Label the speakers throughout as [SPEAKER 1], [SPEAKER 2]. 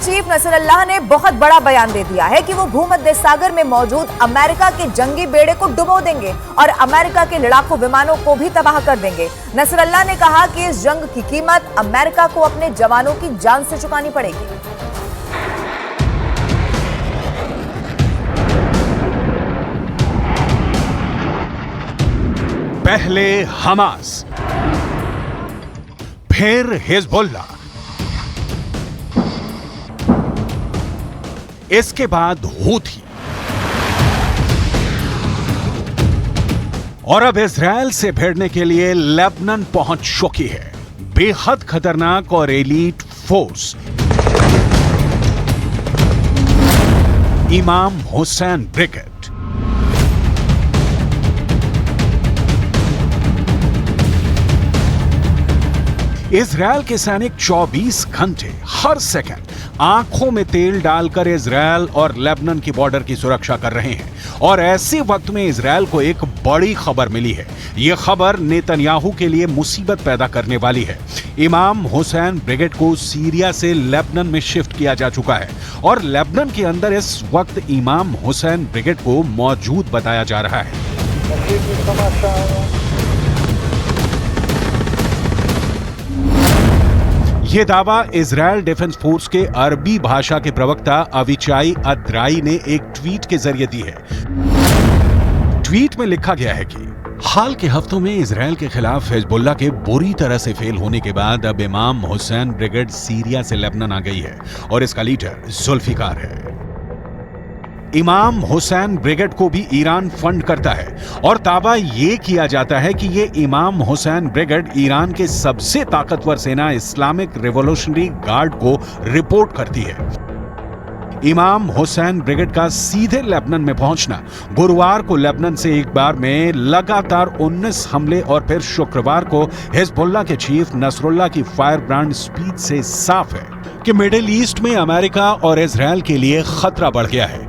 [SPEAKER 1] Chief Nasrallah ने बहुत बड़ा बयान दे दिया है कि वो भूमध्य सागर में मौजूद अमेरिका के जंगी बेड़े को डुबो देंगे और अमेरिका के लड़ाकू विमानों को भी तबाह कर देंगे। नसरल्लाह ने कहा कि इस जंग की कीमत अमेरिका को अपने जवानों की जान से चुकानी पड़ेगी।
[SPEAKER 2] पहले हमास, फिर हिजबुल्लाह, इसके बाद हूथी और अब इजराइल से भिड़ने के लिए लेबनान पहुंच चुकी है बेहद खतरनाक और एलीट फोर्स इमाम हुसैन ब्रिगेड। इजराइल के सैनिक 24 घंटे हर सेकंड आंखों में तेल डालकर इजराइल और लेबनान की बॉर्डर की सुरक्षा कर रहे हैं और ऐसे वक्त में इजराइल को एक बड़ी खबर मिली है। यह खबर नेतन्याहू के लिए मुसीबत पैदा करने वाली है। इमाम हुसैन ब्रिगेड को सीरिया से लेबनान में शिफ्ट किया जा चुका है और लेबनान के अंदर इस वक्त इमाम हुसैन ब्रिगेड को मौजूद बताया जा रहा है। यह दावा इजराइल डिफेंस फोर्स के अरबी भाषा के प्रवक्ता अविचाई अद्राई ने एक ट्वीट के जरिए दी है। ट्वीट में लिखा गया है कि हाल के हफ्तों में इजराइल के खिलाफ हिजबुल्लाह के बुरी तरह से फेल होने के बाद अब इमाम हुसैन ब्रिगेड सीरिया से लेबनान आ गई है और इसका लीडर जुल्फिकार है। इमाम हुसैन ब्रिगेड को भी ईरान फंड करता है और दावा यह किया जाता है कि यह इमाम हुसैन ब्रिगेड ईरान के सबसे ताकतवर सेना इस्लामिक रिवॉल्यूशनरी गार्ड को रिपोर्ट करती है। इमाम हुसैन ब्रिगेड का सीधे लेबनान में पहुंचना गुरुवार को लेबनान से एक बार में लगातार 19 हमले और फिर शुक्रवार को हिजबुल्लाह के चीफ नसरुल्लाह की फायर ब्रांड स्पीच से साफ है कि मिडिल ईस्ट में अमेरिका और इजराइल के लिए खतरा बढ़ गया है।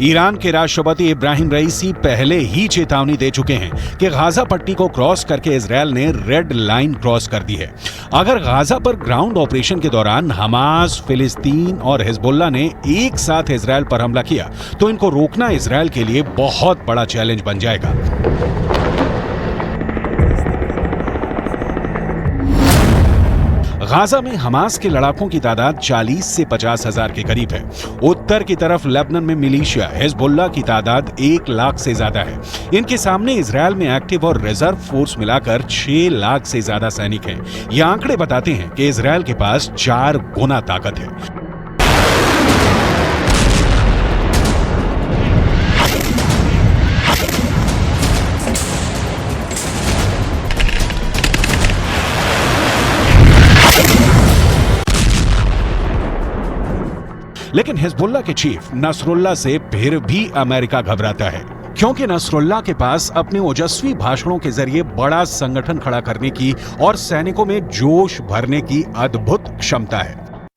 [SPEAKER 2] ईरान के राष्ट्रपति इब्राहिम रईसी पहले ही चेतावनी दे चुके हैं कि गाजा पट्टी को क्रॉस करके इजराइल ने रेड लाइन क्रॉस कर दी है। अगर गाजा पर ग्राउंड ऑपरेशन के दौरान हमास, फिलिस्तीन और हिजबुल्लाह ने एक साथ इजराइल पर हमला किया तो इनको रोकना इजराइल के लिए बहुत बड़ा चैलेंज बन जाएगा। गाजा में हमास के लड़ाकों की तादाद 40 से 50 हजार के करीब है। उत्तर की तरफ लेबनान में मिलिशिया हिजबुल्लाह की तादाद 1 लाख से ज्यादा है। इनके सामने इजराइल में एक्टिव और रिजर्व फोर्स मिलाकर 6 लाख से ज्यादा सैनिक हैं। ये आंकड़े बताते हैं कि इजराइल के पास 4 गुना ताकत है। लेकिन हिजबुल्लाह के चीफ नसरुल्लाह से फिर भी अमेरिका घबराता है क्योंकि नसरुल्लाह के पास अपने ओजस्वी भाषणों के जरिए बड़ा संगठन खड़ा करने की और सैनिकों में जोश भरने की अद्भुत क्षमता है।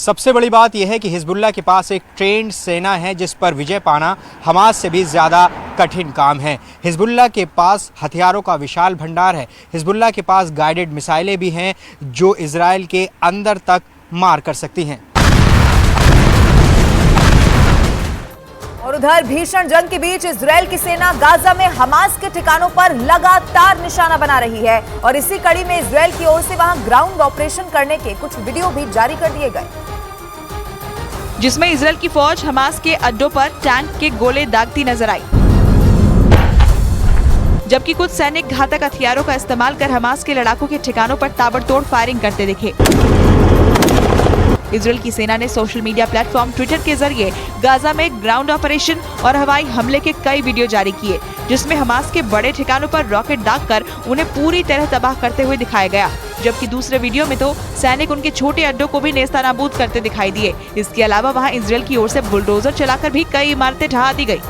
[SPEAKER 3] सबसे बड़ी बात यह है कि हिजबुल्लाह के पास एक ट्रेंड सेना है जिस पर विजय पाना हमास से भी ज़्यादा कठिन काम है। हिजबुल्लाह के पास हथियारों का विशाल भंडार है। हिजबुल्लाह के पास गाइडेड मिसाइलें भी हैं जो इजराइल के अंदर तक मार कर सकती हैं।
[SPEAKER 1] और उधर भीषण जंग के बीच इजराइल की सेना गाजा में हमास के ठिकानों पर लगातार निशाना बना रही है और इसी कड़ी में इजराइल की ओर से वहां ग्राउंड ऑपरेशन करने के कुछ वीडियो भी जारी कर दिए गए,
[SPEAKER 4] जिसमें इजराइल की फौज हमास के अड्डों पर टैंक के गोले दागती नजर आई। जबकि कुछ सैनिक घातक हथियारों का इस्तेमाल कर हमास के लड़ाकों के ठिकानों पर ताबड़तोड़ फायरिंग करते दिखे। इजरायल की सेना ने सोशल मीडिया प्लेटफॉर्म ट्विटर के जरिए गाजा में ग्राउंड ऑपरेशन और हवाई हमले के कई वीडियो जारी किए, जिसमें हमास के बड़े ठिकानों पर रॉकेट दागकर उन्हें पूरी तरह तबाह करते हुए दिखाया गया। जबकि दूसरे वीडियो में तो सैनिक उनके छोटे अड्डों को भी नेस्तनाबूद करते दिखाई दिए। इसके अलावा वहां इजरायल की ओर से बुलडोजर चलाकर भी कई इमारतें ढहा दी गई।